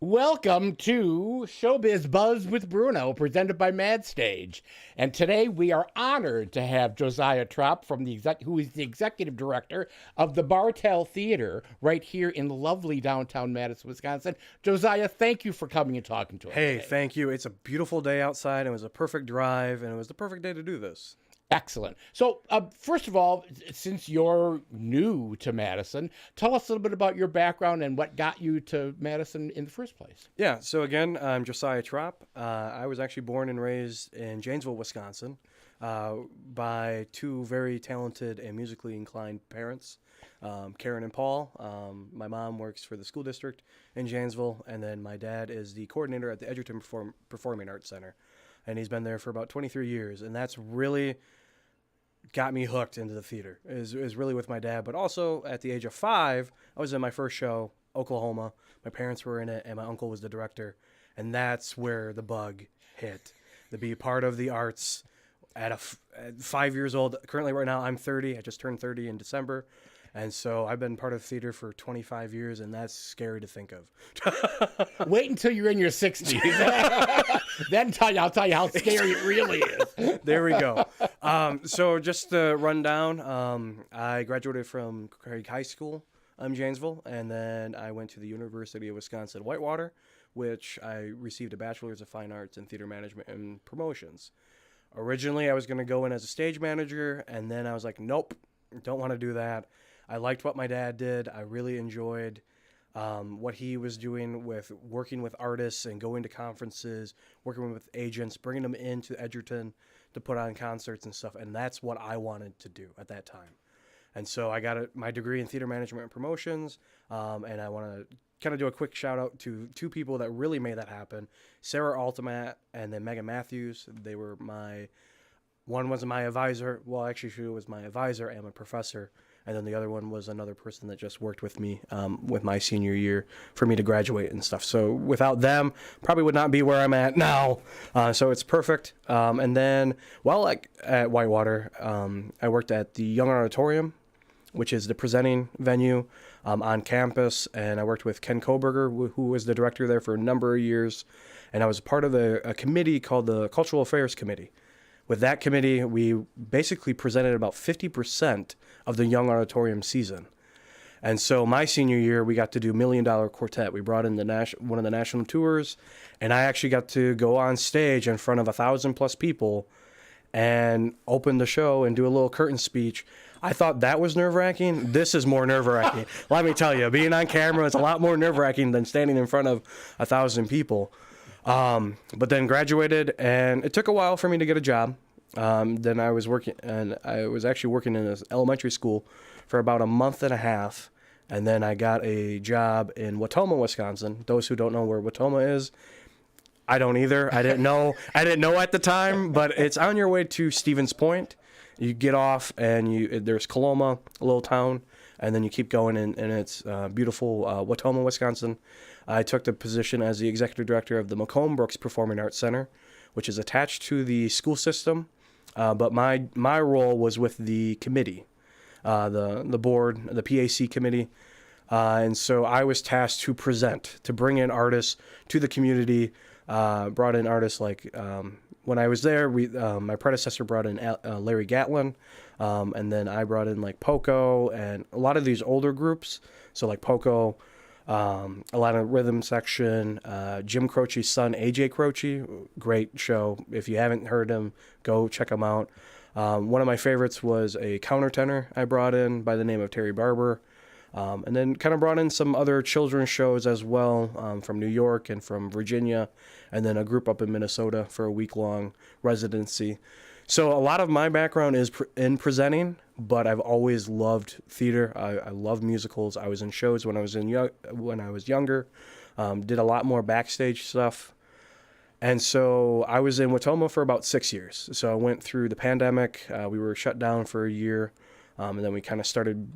Welcome to Showbiz Buzz with Bruno, presented by MadStage. And today we are honored to have Josiah Tropp, who is the executive director of the Bartell Theater right here in lovely downtown Madison, Wisconsin. Josiah, thank you for coming and talking to us Hey, today. thank you. It's a beautiful day outside. It was a perfect drive, and it was the perfect day to do this. Excellent. So, first of all, since you're new to Madison, tell us a little bit about your background and what got you to Madison in the first place. Yeah, so again, I'm Josiah Tropp. I was actually born and raised in Janesville, Wisconsin, by two very talented and musically inclined parents, Karen and Paul. My mom works for the school district in Janesville, and then my dad is the coordinator at the Edgerton Performing Arts Center, and he's been there for about 23 years, and that's really got me hooked into the theater. Is really with my dad, but also at the age of 5, I was in my first show, Oklahoma. My parents were in it, and my uncle was the director, and that's where the bug hit. To be part of the arts at 5 years old. Currently, right now, I'm 30. I just turned 30 in December, and so I've been part of theater for 25 years, and that's scary to think of. Wait until you're in your 60s. Then I'll tell you how scary it really is. There we go. So just to run down, I graduated from Craig High School in Janesville, and then I went to the University of Wisconsin-Whitewater, which I received a Bachelor's of Fine Arts in Theater Management and Promotions. Originally, I was going to go in as a stage manager, and then I was like, nope, don't want to do that. I liked what my dad did. I really enjoyed what he was doing with working with artists and going to conferences, working with agents, bringing them into Edgerton to put on concerts and stuff. And that's what I wanted to do at that time. And so I got my degree in theater management and promotions. And I want to kind of do a quick shout out to two people that really made that happen. Sarah Altamat and then Megan Matthews. One was my advisor. Well, actually, she was my advisor and my professor. And then the other one was another person that just worked with me with my senior year for me to graduate and stuff. So without them, probably would not be where I'm at now. So it's perfect. And then while at Whitewater, I worked at the Young Auditorium, which is the presenting venue on campus. And I worked with Ken Koberger, who was the director there for a number of years. And I was part of a committee called the Cultural Affairs Committee. With that committee, we basically presented about 50% of the Young Auditorium season. And so my senior year, we got to do $1 Million Quartet. We brought in one of the national tours, and I actually got to go on stage in front of 1,000+ people and open the show and do a little curtain speech. I thought that was nerve-wracking. This is more nerve-wracking. Let me tell you, being on camera is a lot more nerve-wracking than standing in front of 1,000 people. But then graduated, and it took a while for me to get a job. Then I was actually working in an elementary school for about a month and a half, and then I got a job in Watoma, Wisconsin. Those who don't know where Watoma is, I don't either. I didn't know at the time, but it's on your way to Stevens Point. You get off, and there's Coloma, a little town, and then you keep going, and it's beautiful Watoma, Wisconsin. I took the position as the executive director of the Macomb Brooks Performing Arts Center, which is attached to the school system. But my role was with the committee, the board, the PAC committee. And so I was tasked to bring in artists to the community, brought in artists like, when I was there, my predecessor brought in Larry Gatlin, and then I brought in like Poco and a lot of these older groups. So like Poco, a lot of rhythm section, Jim Croce's son, AJ Croce, great show. If you haven't heard him, go check him out. One of my favorites was a countertenor I brought in by the name of Terry Barber. And then kind of brought in some other children's shows as well, from New York and from Virginia, and then a group up in Minnesota for a week-long residency. So a lot of my background is in presenting, but I've always loved theater. I love musicals. I was in shows when I was younger. Did a lot more backstage stuff. And so I was in Watoma for about 6 years. So I went through the pandemic. We were shut down for a year, and then we kind of started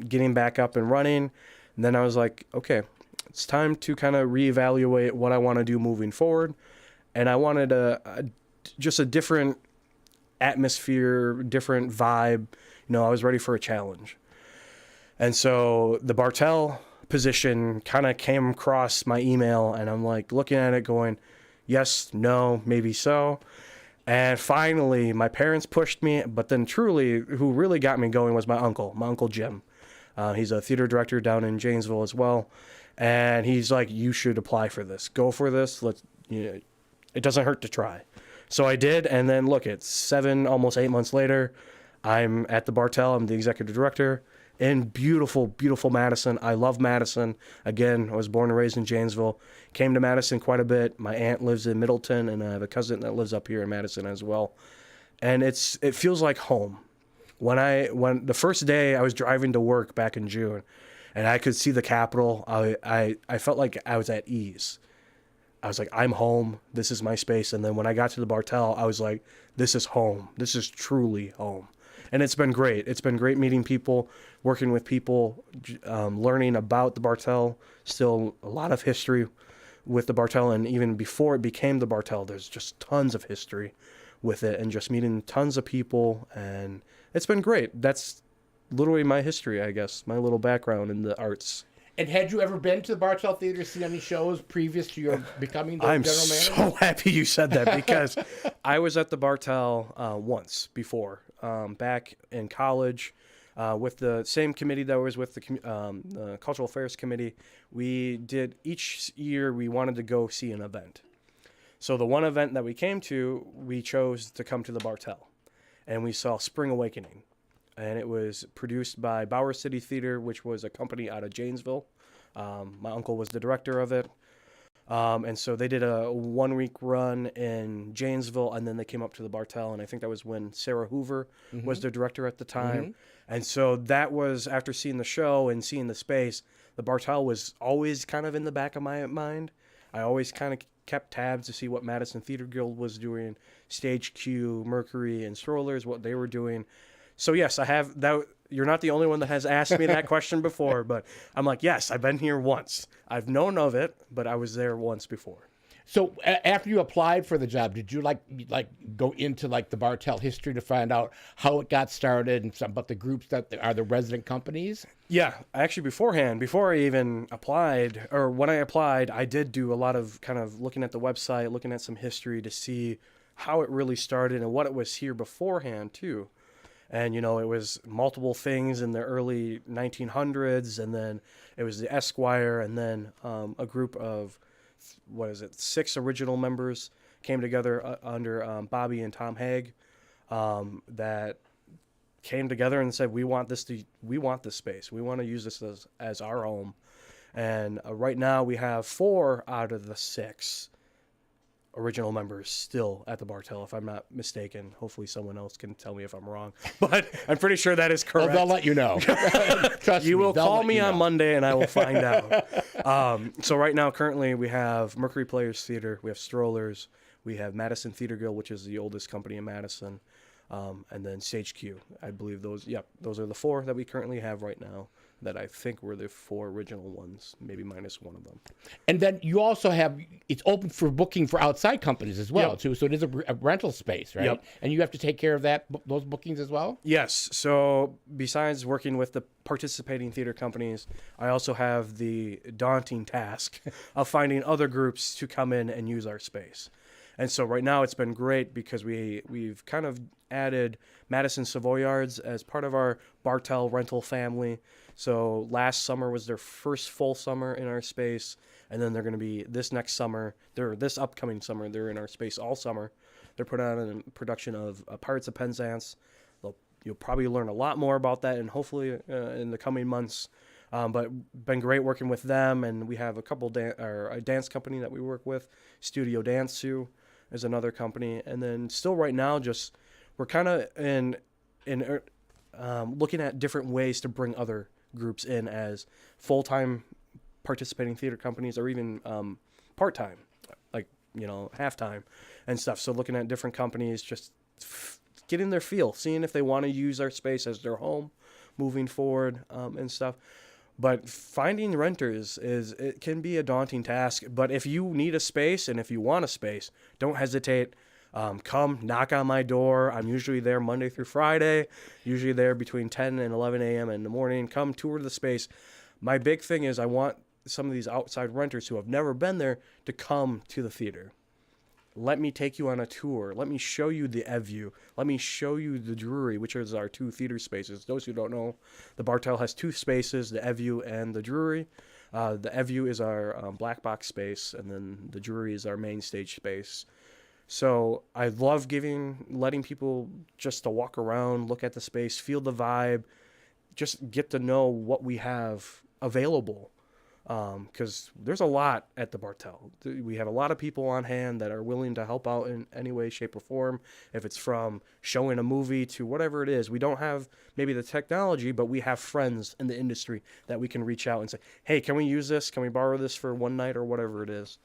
getting back up and running. And then I was like, okay, it's time to kind of reevaluate what I want to do moving forward. And I wanted just a different atmosphere, different vibe. I was ready for a challenge. And so the Bartell position kind of came across my email, and I'm like looking at it going, yes, no, maybe so. And finally, my parents pushed me, but then truly, who really got me going was my Uncle Jim. He's a theater director down in Janesville as well. And he's like, you should apply for this. Go for this. It doesn't hurt to try. So I did. And then look, it's 7, almost 8 months later. I'm at the Bartell. I'm the executive director in beautiful, beautiful Madison. I love Madison. Again, I was born and raised in Janesville. Came to Madison quite a bit. My aunt lives in Middleton, and I have a cousin that lives up here in Madison as well. And it feels like home. When the first day I was driving to work back in June, and I could see the Capitol, I felt like I was at ease. I was like, I'm home. This is my space. And then when I got to the Bartell, I was like, this is home. This is truly home. And it's been great. It's been great meeting people, working with people, learning about the Bartell. Still a lot of history with the Bartell. And even before it became the Bartell, there's just tons of history with it and just meeting tons of people. And it's been great. That's literally my history, I guess, my little background in the arts. And had you ever been to the Bartell Theater to see any shows previous to your becoming the I'm general manager? so happy you said that because I was at the Bartell once before, back in college, with the same committee that was with the Cultural Affairs Committee. We did each year we wanted to go see an event. So the one event that we came to, we chose to come to the Bartell, and we saw Spring Awakening. And it was produced by Bower City Theater, which was a company out of Janesville. My uncle was the director of it. And so they did a 1-week run in Janesville, and then they came up to the Bartell. And I think that was when Sarah Hoover was the director at the time. And so that was, after seeing the show and seeing the space, the Bartell was always kind of in the back of my mind. I always kind of kept tabs to see what Madison Theater Guild was doing, Stage Q, Mercury, and Strollers, what they were doing. So yes, I have that. You're not the only one that has asked me that question before, but I'm like, yes, I've been here once. I've known of it, but I was there once before. So after you applied for the job, did you like go into like the Bartell history to find out how it got started and some about the groups that are the resident companies? Yeah, actually beforehand, before I even applied, or when I applied, I did do a lot of kind of looking at the website, looking at some history to see how it really started and what it was here beforehand too. And, you know, it was multiple things in the early 1900s, and then it was the Esquire, and then a group of, 6 original members came together under Bobby and Tom Haig that came together and said, we want this space. We want to use this as our home. And right now we have 4 out of the 6 original members still at the Bartell, if I'm not mistaken. Hopefully someone else can tell me if I'm wrong, but I'm pretty sure that is correct. Well, they'll let you know. Trust you me, will call me on know. Monday and I will find out. So right now, currently, we have Mercury Players Theater, we have Strollers, we have Madison Theater Guild, which is the oldest company in Madison, and then Stage Q. I believe those are the 4 that we currently have right now that I think were the 4 original ones, maybe minus one of them. And then you also have, it's open for booking for outside companies as well, too. So it is a rental space, right? Yep. And you have to take care of those bookings as well? Yes. So besides working with the participating theater companies, I also have the daunting task of finding other groups to come in and use our space. And so right now it's been great because we've kind of added Madison Savoyards as part of our Bartell rental family. So last summer was their first full summer in our space, and then they're going to be this upcoming summer, they're in our space all summer. They're putting on a production of Pirates of Penzance. You'll probably learn a lot more about that, and hopefully in the coming months. But been great working with them, and we have a couple a dance company that we work with, Studio Dance is another company, and then still right now just we're kind of in looking at different ways to bring other groups in as full-time participating theater companies, or even part-time, like, you know, half-time and stuff. So looking at different companies, just getting their feel, seeing if they want to use our space as their home moving forward, and stuff. But finding renters it can be a daunting task. But if you need a space and if you want a space, don't hesitate. Come knock on my door. I'm usually there Monday through Friday, usually there between 10 and 11 a.m. in the morning. Come tour the space. my big thing is I want some of these outside renters who have never been there to come to the theater. Let me take you on a tour. Let me show you the Evview. Let me show you the Drury, which is our 2 theater spaces. Those who don't know, the Bartell has 2 spaces, the Evview and the Drury. The Evview is our black box space, and then the Drury is our main stage space. So I love letting people just to walk around, look at the space, feel the vibe, just get to know what we have available. Because there's a lot at the Bartell. We have a lot of people on hand that are willing to help out in any way, shape, or form. If it's from showing a movie to whatever it is, we don't have maybe the technology, but we have friends in the industry that we can reach out and say, hey, can we use this? Can we borrow this for one night or whatever it is?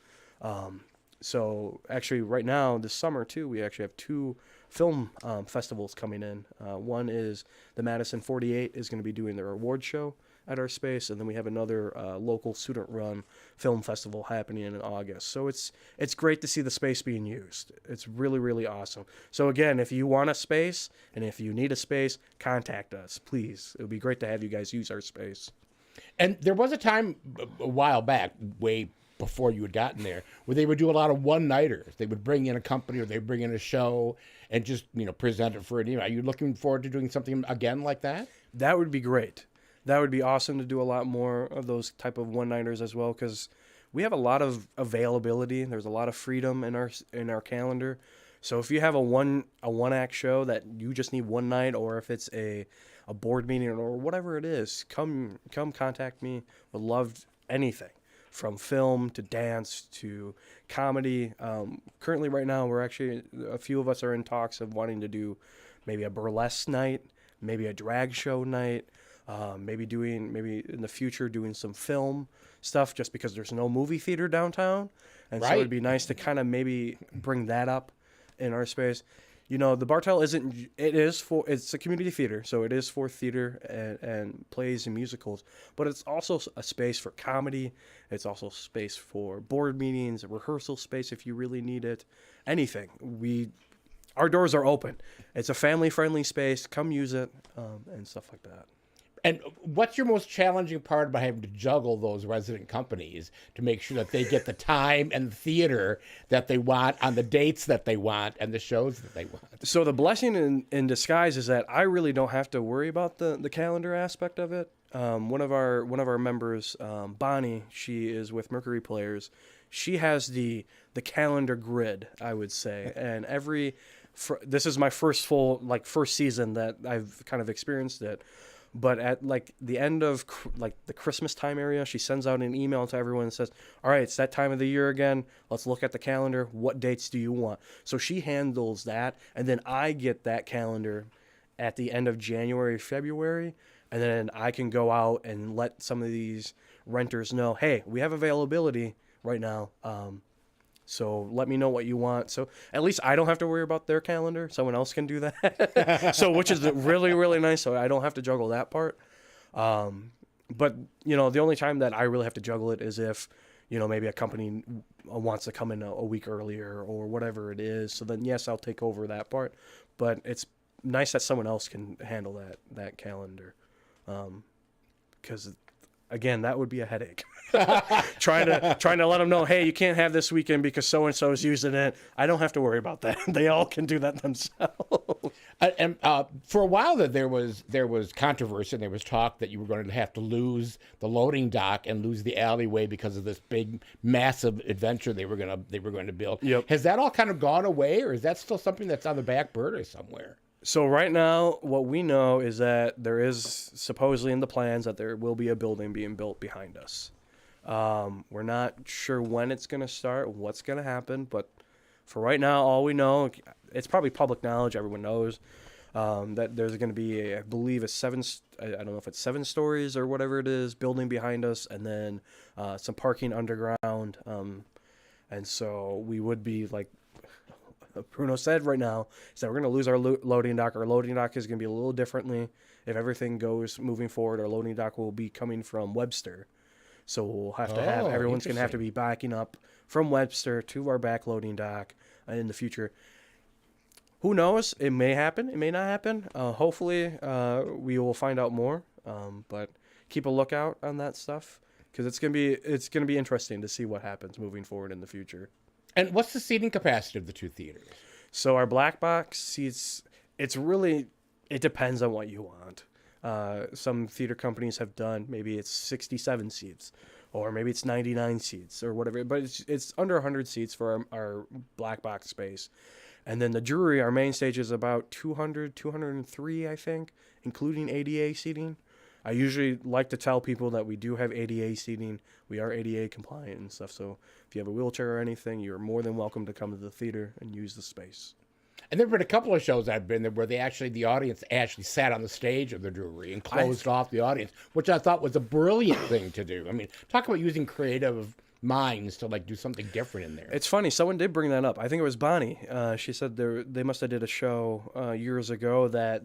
So actually right now, this summer too, we actually have 2 film festivals coming in. One is the Madison 48 is going to be doing their award show at our space, and then we have another local student-run film festival happening in August. So it's great to see the space being used. It's really, really awesome. So again, if you want a space and if you need a space, contact us, please. It would be great to have you guys use our space. And there was a time a while back, way before you had gotten there, where they would do a lot of one-nighters. They would bring in a company or they'd bring in a show and just, present it for an evening. Are you looking forward to doing something again like that? That would be great. That would be awesome to do a lot more of those type of one-nighters as well, because we have a lot of availability. There's a lot of freedom in our calendar. So if you have a one-act show that you just need one night, or if it's a board meeting or whatever it is, come contact me. Would love anything from film to dance to comedy. Currently right now, a few of us are in talks of wanting to do maybe a burlesque night, maybe a drag show night. Maybe in the future doing some film stuff, just because there's no movie theater downtown, and right. So it'd be nice to kind of maybe bring that up in our space. The Bartell it's a community theater, so it is for theater and plays and musicals, but it's also a space for comedy. It's also space for board meetings, a rehearsal space if you really need it, anything. Our doors are open. It's a family-friendly space. Come use it, and stuff like that. And what's your most challenging part about having to juggle those resident companies to make sure that they get the time and the theater that they want on the dates that they want and the shows that they want? So the blessing in disguise is that I really don't have to worry about the calendar aspect of it. One of our members, Bonnie, she is with Mercury Players. She has the calendar grid, I would say, and this is my first first season that I've kind of experienced it. But at the end of the Christmas time area, she sends out an email to everyone and says, all right, it's that time of the year again. Let's look at the calendar. What dates do you want? So she handles that. And then I get that calendar at the end of January, February. And then I can go out and let some of these renters know, hey, we have availability right now. So let me know what you want. So at least I don't have to worry about their calendar. Someone else can do that. So which is really, really nice. So I don't have to juggle that part. But, the only time that I really have to juggle it is if, maybe a company wants to come in a week earlier or whatever it is. So then, yes, I'll take over that part. But it's nice that someone else can handle that calendar. Because again, that would be a headache. trying to let them know, hey, you can't have this weekend because so and so is using it. I don't have to worry about that. They all can do that themselves. And for a while there was controversy, and there was talk that you were going to have to lose the loading dock and lose the alleyway because of this big, massive adventure they were going to build. Yep. Has that all kind of gone away, or is that still something that's on the back burner somewhere? So right now, what we know is that there is supposedly in the plans that there will be a building being built behind us. We're not sure when it's going to start, what's going to happen, but for right now, all we know, it's probably public knowledge, everyone knows, that there's going to be, I believe, I don't know if it's 7 stories or whatever it is, building behind us, and then some parking underground. And so we would be like Bruno said right now, is that we're going to lose our loading dock. Our loading dock is going to be a little differently. If everything goes moving forward, our loading dock will be coming from Webster. So we'll have to have, everyone's going to have to be backing up from Webster to our back loading dock in the future. Who knows? It may happen. It may not happen. Hopefully, we will find out more. But keep a lookout on that stuff because it's gonna be interesting to see what happens moving forward in the future. And what's the seating capacity of the two theaters? So our black box seats, it depends on what you want. Some theater companies have done, maybe it's 67 seats, or maybe it's 99 seats, or whatever. But it's under 100 seats for our black box space. And then the jury, our main stage is about 200, 203, I think, including ADA seating. I usually like to tell people that we do have ADA seating. We are ADA compliant and stuff. So if you have a wheelchair or anything, you're more than welcome to come to the theater and use the space. And there have been a couple of shows I've been there where the audience actually sat on the stage of the jury and closed off the audience, which I thought was a brilliant thing to do. I mean, talk about using creative minds to like do something different in there. It's funny. Someone did bring that up. I think it was Bonnie. She said they must have did a show years ago that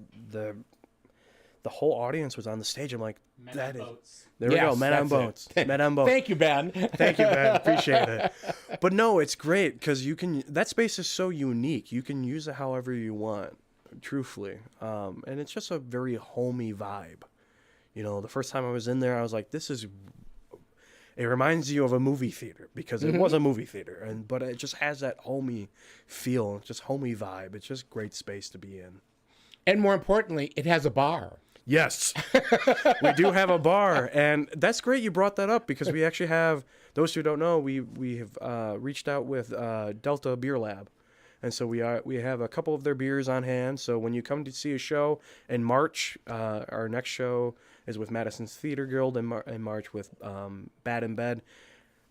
the whole audience was on the stage. I'm like, there we go, men on boats. Men on boats. Thank you, Ben. Thank you, Ben. Appreciate it. But no, it's great because that space is so unique. You can use it however you want, truthfully. And it's just a very homey vibe. You know, the first time I was in there, I was like, it reminds you of a movie theater because it was a movie theater. But it just has that homey feel, just homey vibe. It's just great space to be in. And more importantly, it has a bar. Yes, we do have a bar, and that's great you brought that up because we actually have, those who don't know, we have reached out with Delta Beer Lab, and so we have a couple of their beers on hand. So when you come to see a show in March, our next show is with Madison's Theater Guild in March with Bad in Bed.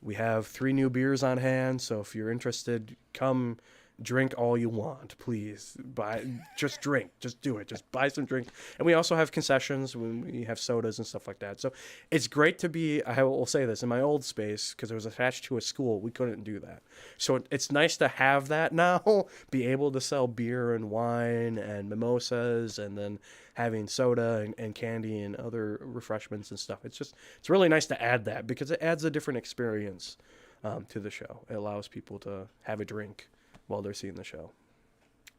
We have 3 new beers on hand, so if you're interested, come. Drink all you want, please. Just drink. Just do it. Just buy some drink. And we also have concessions when we have sodas and stuff like that. So it's great to be, I will say this, in my old space, because it was attached to a school, we couldn't do that. So it's nice to have that now, be able to sell beer and wine and mimosas and then having soda and candy and other refreshments and stuff. It's really nice to add that because it adds a different experience to the show. It allows people to have a drink while they're seeing the show.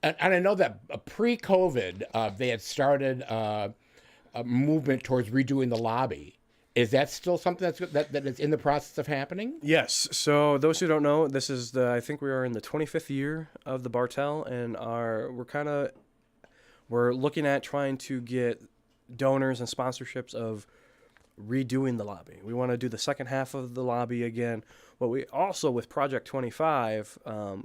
And I know that pre-COVID, they had started a movement towards redoing the lobby. Is that still something that is in the process of happening? Yes. So those who don't know, this is I think we are in the 25th year of the Bartell, and we're looking at trying to get donors and sponsorships of redoing the lobby. We want to do the second half of the lobby again. What we also, with Project 25,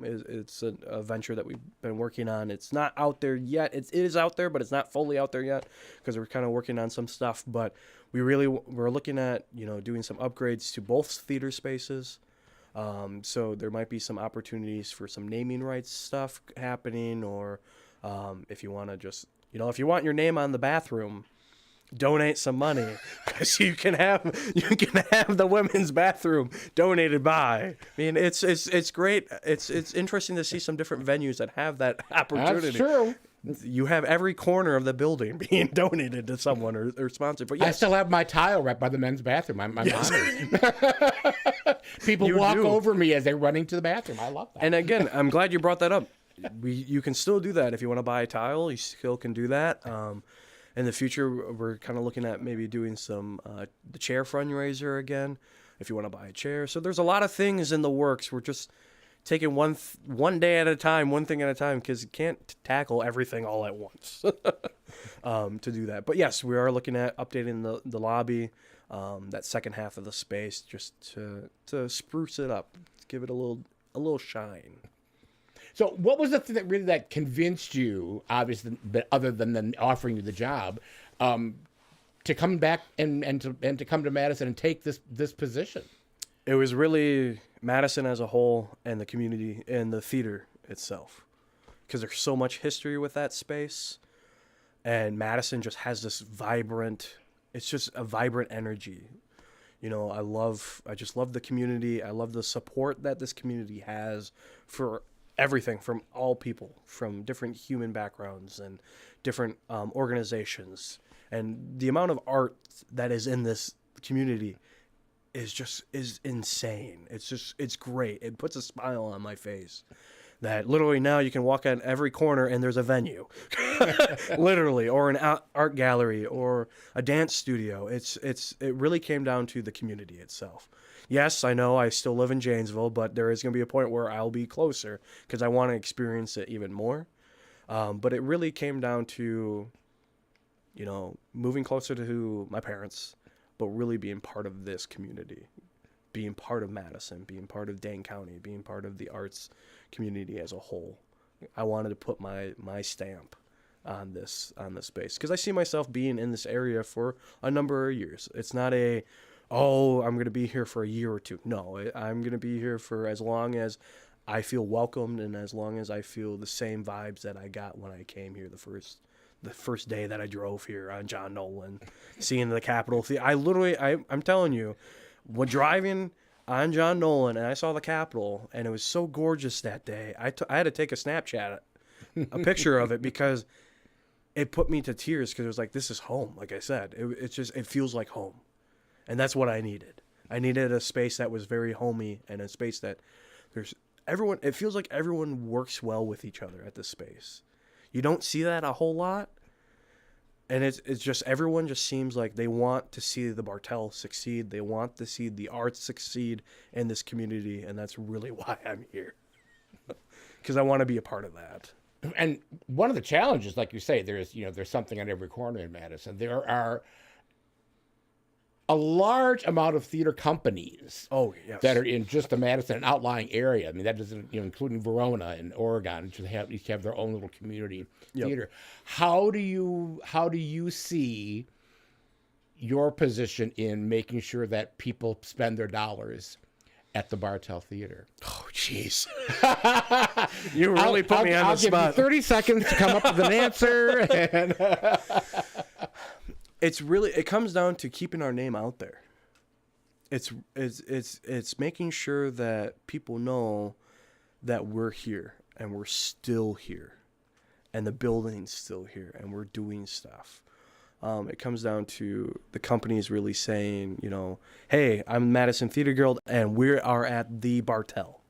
it's a venture that we've been working on. It's not out there yet. It is out there, but it's not fully out there yet because we're kind of working on some stuff. But we're looking at doing some upgrades to both theater spaces. So there might be some opportunities for some naming rights stuff happening, or if you want to just if you want your name on the bathroom, donate some money because you can have the women's bathroom donated by. I mean, it's great. It's interesting to see some different venues that have that opportunity. That's true. You have every corner of the building being donated to someone or sponsored. But yes. I still have my tile right by the men's bathroom. I'm honored. People walk over me as they're running to the bathroom. I love that. And again, I'm glad you brought that up. You can still do that if you want to buy a tile. You still can do that. In the future, we're kind of looking at maybe doing some the chair fundraiser again, if you want to buy a chair. So there's a lot of things in the works. We're just taking one day at a time, one thing at a time, because you can't tackle everything all at once to do that. But yes, we are looking at updating the lobby, that second half of the space, just to spruce it up, give it a little shine. So what was the thing that convinced you, obviously, other than offering you the job, to come back and to come to Madison and take this position? It was really Madison as a whole and the community and the theater itself, because there's so much history with that space, and Madison just has this vibrant. It's just a vibrant energy. I just love the community. I love the support that this community has for everything, from all people, from different human backgrounds and different organizations. And the amount of art that is in this community is insane. It's great. It puts a smile on my face that literally now you can walk at every corner and there's a venue, literally, or an art gallery or a dance studio. It really came down to the community itself. Yes, I know I still live in Janesville, but there is going to be a point where I'll be closer because I want to experience it even more. But it really came down to, moving closer to my parents, but really being part of this community, being part of Madison, being part of Dane County, being part of the arts community as a whole. I wanted to put my stamp on this space because I see myself being in this area for a number of years. It's not I'm going to be here for a year or two. No, I'm going to be here for as long as I feel welcomed and as long as I feel the same vibes that I got when I came here the first day that I drove here on John Nolan, seeing the Capitol. I'm telling you, when driving on John Nolan and I saw the Capitol and it was so gorgeous that day, I had to take a Snapchat, a picture of it because it put me to tears because it was like, this is home. Like I said, it feels like home. And that's what I needed. I needed a space that was very homey and a space that it feels like everyone works well with each other at this space. You don't see that a whole lot. And it's just, everyone just seems like they want to see the Bartell succeed. They want to see the arts succeed in this community. And that's really why I'm here. Because I want to be a part of that. And one of the challenges, like you say, there's something on every corner in Madison. There are a large amount of theater companies that are in just the Madison and outlying area. I mean, that doesn't, including Verona and Oregon, which each have their own little community theater. How do you see your position in making sure that people spend their dollars at the Bartell Theater? Oh, jeez. You really put me on the spot. I'll give you 30 seconds to come up with an answer. And it comes down to keeping our name out there. It's making sure that people know that we're here and we're still here and the building's still here and we're doing stuff. It comes down to the companies really saying, hey, I'm Madison Theater Guild and we are at the Bartell.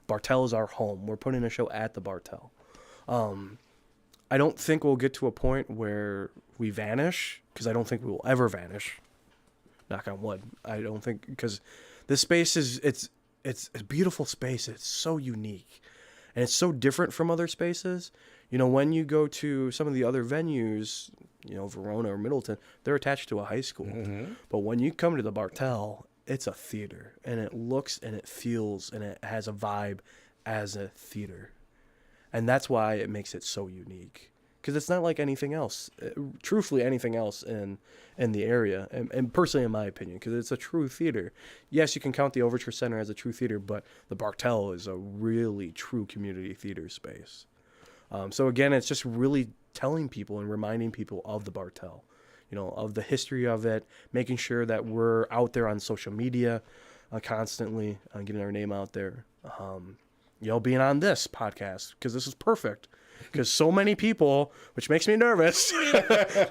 Bartell is our home. We're putting a show at the Bartell. I don't think we'll get to a point where we vanish, because I don't think we will ever vanish. Knock on wood. I don't think, because this space it's a beautiful space. It's so unique, and it's so different from other spaces. When you go to some of the other venues, Verona or Middleton, they're attached to a high school. Mm-hmm. But when you come to the Bartell, it's a theater, and it looks and it feels and it has a vibe as a theater. And that's why it makes it so unique. Because it's not like anything else, truthfully anything else in the area. And personally, in my opinion, because it's a true theater. Yes, you can count the Overture Center as a true theater, but the Bartell is a really true community theater space. So again, it's just really telling people and reminding people of the Bartell, of the history of it, making sure that we're out there on social media constantly, getting our name out there. Being on this podcast, because this is perfect. Because so many people, which makes me nervous,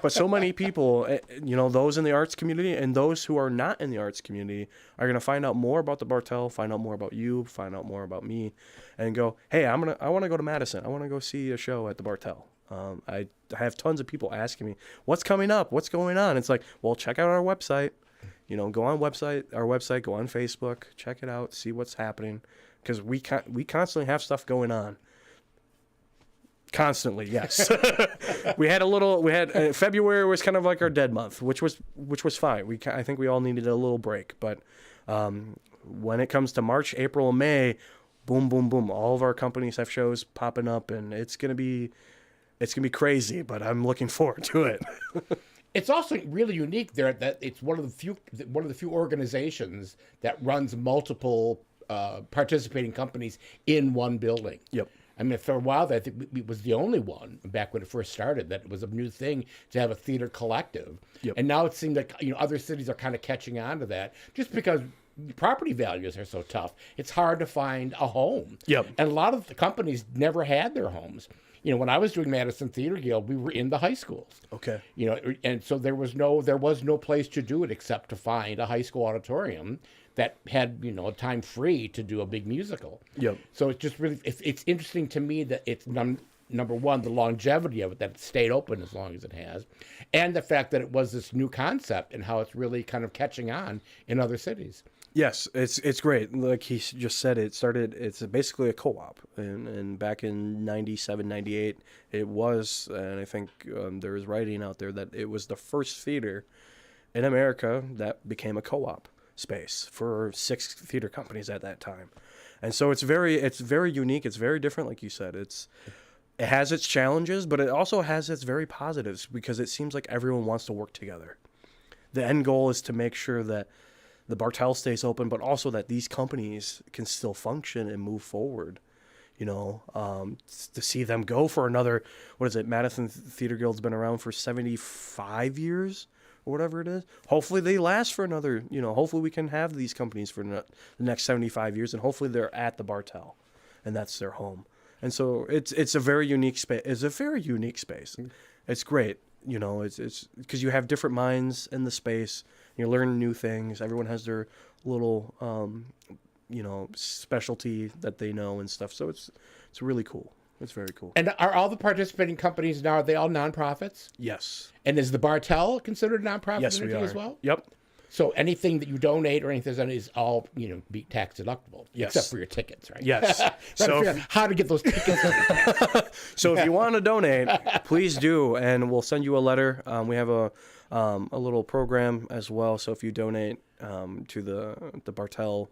but so many people, those in the arts community and those who are not in the arts community are going to find out more about the Bartell, find out more about you, find out more about me, and go, hey, I want to go to Madison. I want to go see a show at the Bartell. I have tons of people asking me, what's coming up? What's going on? It's like, well, check out our website. Go on our website, go on Facebook, check it out, see what's happening. Because we constantly have stuff going on. Constantly, yes. February was kind of like our dead month, which was fine. I think we all needed a little break. But when it comes to March, April, and May, boom, boom, boom. All of our companies have shows popping up, and it's gonna be crazy. But I'm looking forward to it. It's also really unique there that it's one of the few organizations that runs multiple participating companies in one building. Yep. I mean, for a while, I think it was the only one back when it first started that it was a new thing to have a theater collective. Yep. And now it seems like other cities are kind of catching on to that, just because property values are so tough. It's hard to find a home. Yep. And a lot of the companies never had their homes. when I was doing Madison Theater Guild, we were in the high schools. Okay. And so there was no place to do it except to find a high school auditorium that had, a time free to do a big musical. Yep. So it's just really, it's interesting to me that it's number one, the longevity of it, that it stayed open as long as it has, and the fact that it was this new concept and how it's really kind of catching on in other cities. Yes, it's great. Like he just said, it's basically a co-op. And back in 97, 98, it was, and I think there is writing out there that it was the first theater in America that became a co-op space for 6 theater companies at that time. And so it's very unique. It's very different, like you said. It has its challenges, but it also has its very positives because it seems like everyone wants to work together. The end goal is to make sure that the Bartell stays open, but also that these companies can still function and move forward. To see them go for another, what is it? Madison Theater Guild's been around for 75 years or whatever it is. Hopefully they last for another, hopefully we can have these companies for the next 75 years, and hopefully they're at the Bartell and that's their home. And so it's a very unique space. It's a very unique space. It's great. It's because you have different minds in the space. You're learning new things. Everyone has their little, specialty that they know and stuff. So it's really cool. It's very cool. And are all the participating companies now, are they all nonprofits? Yes. And is the Bartell considered a nonprofit Yes, we entity are. as well? Yep. So anything that you donate or anything is all, be tax deductible. Yes. Except for your tickets, right? Yes. So how to get those tickets. So if you want to donate, please do, and we'll send you a letter. We have a little program as well. So if you donate to the Bartell,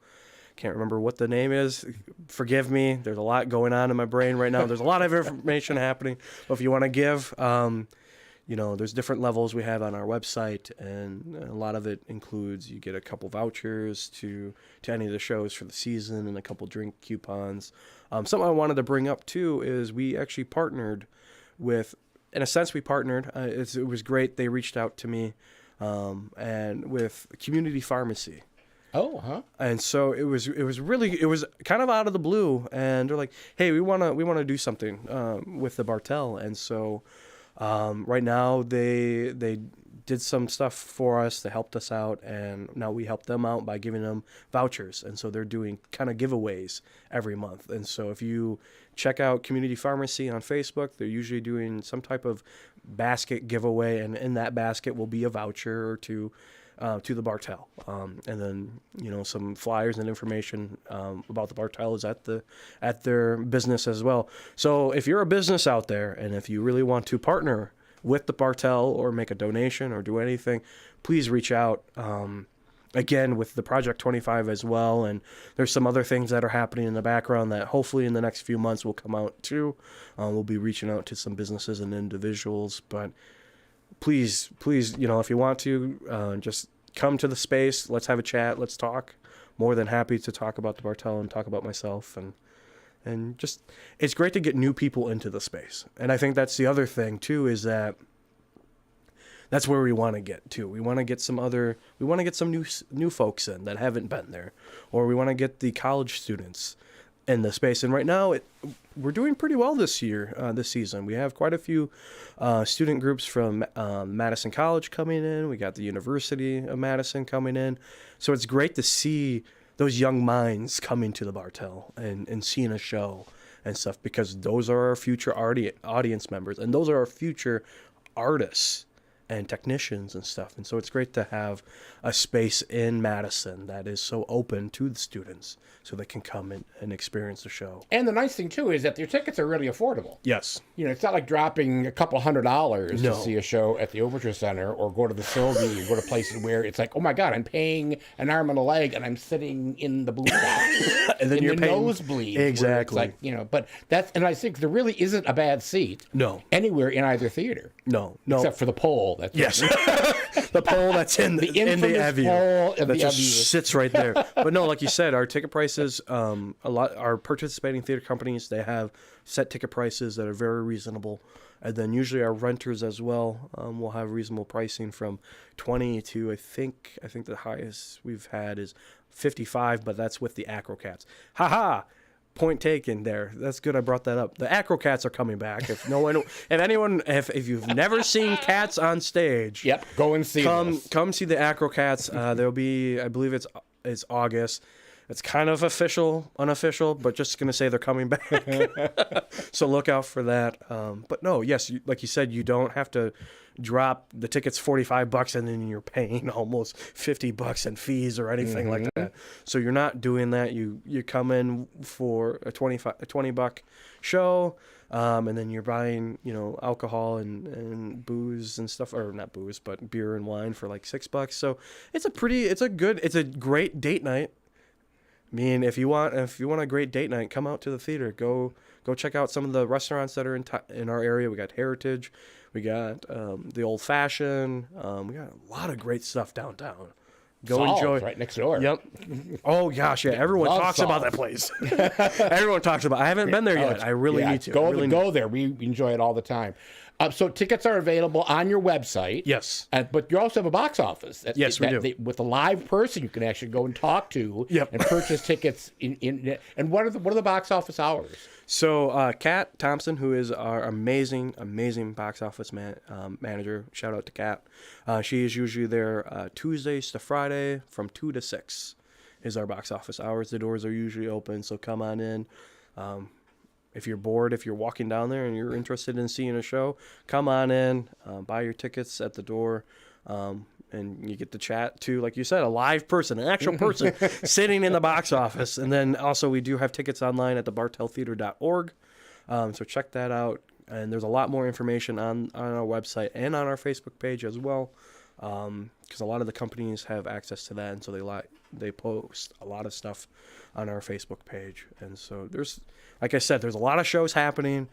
can't remember what the name is. Forgive me. There's a lot going on in my brain right now. There's a lot of information happening. But if you want to give, there's different levels we have on our website, and a lot of it includes you get a couple vouchers to any of the shows for the season and a couple drink coupons. Something I wanted to bring up too is we actually partnered with, in a sense, it was great. They reached out to me, and with Community Pharmacy. Oh, huh. And so it was kind of out of the blue, and they're like, "Hey, we wanna do something with the Bartell." And so right now they did some stuff for us. They helped us out, and now we help them out by giving them vouchers. And so they're doing kind of giveaways every month. And so if you check out Community Pharmacy on Facebook, they're usually doing some type of basket giveaway, and in that basket will be a voucher or two to the Bartell. And then, some flyers and information about the Bartell is at their business as well. So if you're a business out there, and if you really want to partner with the Bartell or make a donation or do anything, please reach out. Again, with the Project 25 as well, and there's some other things that are happening in the background that hopefully in the next few months will come out too. We'll be reaching out to some businesses and individuals, but please, if you want to, just come to the space. Let's have a chat. Let's talk. More than happy to talk about the Bartell and talk about myself, and just, it's great to get new people into the space. And I think that's the other thing too, is that that's where we want to get to. We want to get some new folks in that haven't been there, or we want to get the college students in the space. And right now we're doing pretty well this season. We have quite a few student groups from Madison College coming in. We got the University of Madison coming in. So it's great to see those young minds coming to the Bartell and seeing a show and stuff, because those are our future audience members, and those are our future artists and technicians and stuff. And so it's great to have a space in Madison that is so open to the students so they can come and experience the show. And the nice thing, too, is that your tickets are really affordable. Yes. It's not like dropping a couple $100 to see a show at the Overture Center or go to the Sylvie or go to places where it's like, oh, my God, I'm paying an arm and a leg and I'm sitting in the booth box. And then in you're the paying nosebleed. Exactly. It's like, but that's, and I think there really isn't a bad seat. No. Anywhere in either theater. No. Except for the pole. That's yes. The pole that's in the Avenue. Pole that just sits right there. But no, like you said, our ticket prices, our participating theater companies, they have set ticket prices that are very reasonable. And then usually our renters as well will have reasonable pricing from 20 to I think the highest we've had is 55, but that's with the Acrocats. Ha! point taken there. That's good. I brought that up. The Acro Cats are coming back. If you've never seen cats on stage, Yep, go and see this. Come see the Acro Cats. There'll be, I believe it's August. It's kind of unofficial, but just gonna say they're coming back. So look out for that. But no, yes, like you said, you don't have to drop the tickets $45 and then you're paying almost $50 in fees or anything like that. So you're not doing that. You come in for a $20 show, and then you're buying alcohol and booze and stuff, or not booze, but beer and wine for like $6. So it's a great date night. I mean, if you want a great date night, come out to the theater. Go check out some of the restaurants that are in our area. We got Heritage, we got the Old Fashioned. We got a lot of great stuff downtown. Go Saul's enjoy. right next door. Yep. Oh gosh, yeah. Everyone Love talks Saul's. about that place. Everyone talks about. I haven't been there yet. I really need to. Go there. We enjoy it all the time. So tickets are available on your website. Yes. But you also have a box office. Yes, we do. With a live person you can actually go and talk to and purchase tickets. And what are the box office hours? So Kat Thompson, who is our amazing box office manager, shout out to Kat. She is usually there Tuesdays to Friday from 2 to 6 is our box office hours. The doors are usually open, so come on in. If you're bored, if you're walking down there and you're interested in seeing a show, come on in, buy your tickets at the door, and you get to chat to, like you said, a live person, an actual person sitting in the box office. And then also we do have tickets online at the bartelltheater.org, so check that out. And there's a lot more information on our website and on our Facebook page as well, because a lot of the companies have access to that, and so they post a lot of stuff on our Facebook page. And so like I said, there's a lot of shows happening.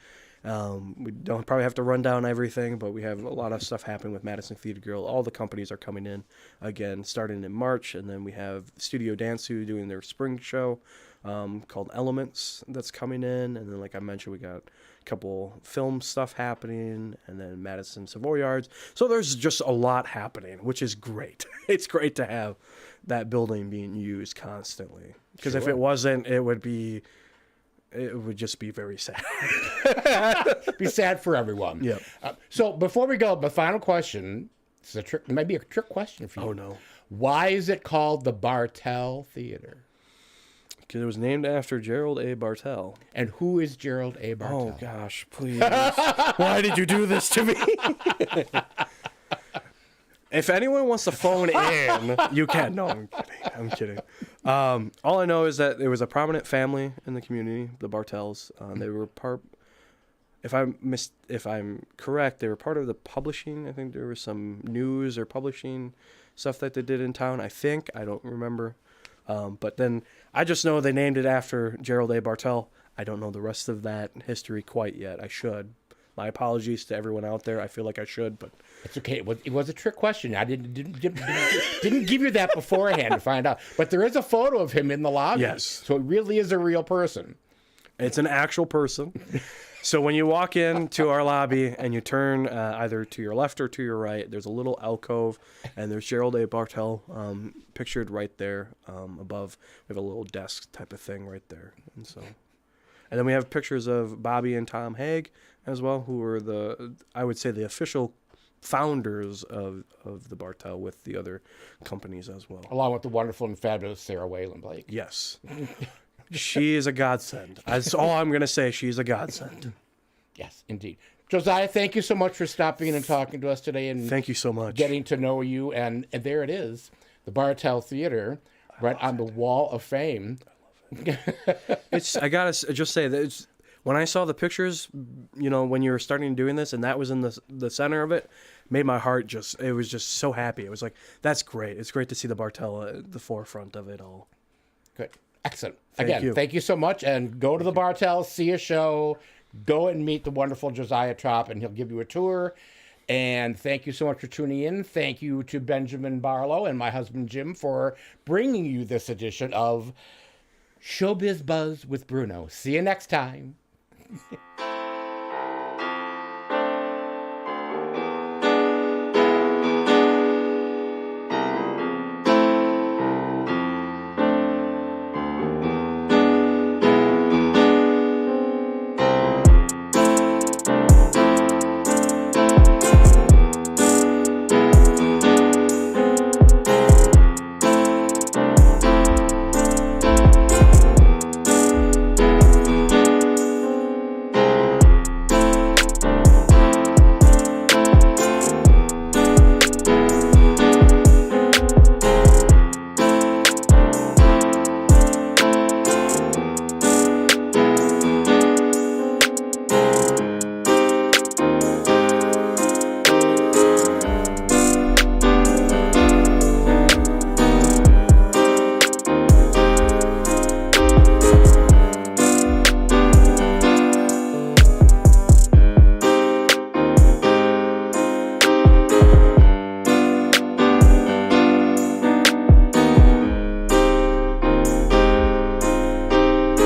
We don't probably have to run down everything, but we have a lot of stuff happening with Madison Theater Guild. All the companies are coming in again, starting in March, and then we have Studio Dance-U doing their spring show called Elements that's coming in, and then like I mentioned, we got a couple film stuff happening, and then Madison Savoy Yards. So there's just a lot happening, which is great. It's great to have that building being used constantly, because if it wasn't, it would just be very sad. Be sad for everyone. Yep. So before we go, the final question. It's maybe a trick question for you. Oh no. Why is it called the Bartell Theater? Because it was named after Gerald A. Bartell. And who is Gerald A. Bartell? Oh gosh, please. Why did you do this to me? If anyone wants to phone in, you can. No, I'm kidding. All I know is that there was a prominent family in the community, the Bartells. They were part. If I'm correct, they were part of the publishing. I think there was some news or publishing stuff that they did in town. I think I don't remember. But then I just know they named it after Gerald A. Bartell. I don't know the rest of that history quite yet. I should. My apologies to everyone out there. I feel like I should, but it's okay. It was a trick question. I didn't give you that beforehand to find out. But there is a photo of him in the lobby. Yes. So it really is a real person. It's an actual person. So when you walk into our lobby and you turn either to your left or to your right, there's a little alcove, and there's Gerald A. Bartell pictured right there above. We have a little desk type of thing right there, and then we have pictures of Bobby and Tom Haig as well, who were I would say the official founders of the Bartell with the other companies as well. Along with the wonderful and fabulous Sarah Whalen Blake. Yes. She is a godsend. That's all I'm going to say. She's a godsend. Yes, indeed. Josiah, thank you so much for stopping in and talking to us today. And thank you so much. Getting to know you. And there it is, the Bartell Theater, right on the Wall of Fame. I got to just say that when I saw the pictures, when you were starting doing this, and that was in the center of it, made my heart it was just so happy. It was like, that's great. It's great to see the Bartell at the forefront of it all. Good. Excellent. Thank you so much. And go to the Bartell, see a show, go and meet the wonderful Josiah Tropp, and he'll give you a tour. And thank you so much for tuning in. Thank you to Benjamin Barlow and my husband Jim for bringing you this edition of Showbiz Buzz with Bruno. See you next time.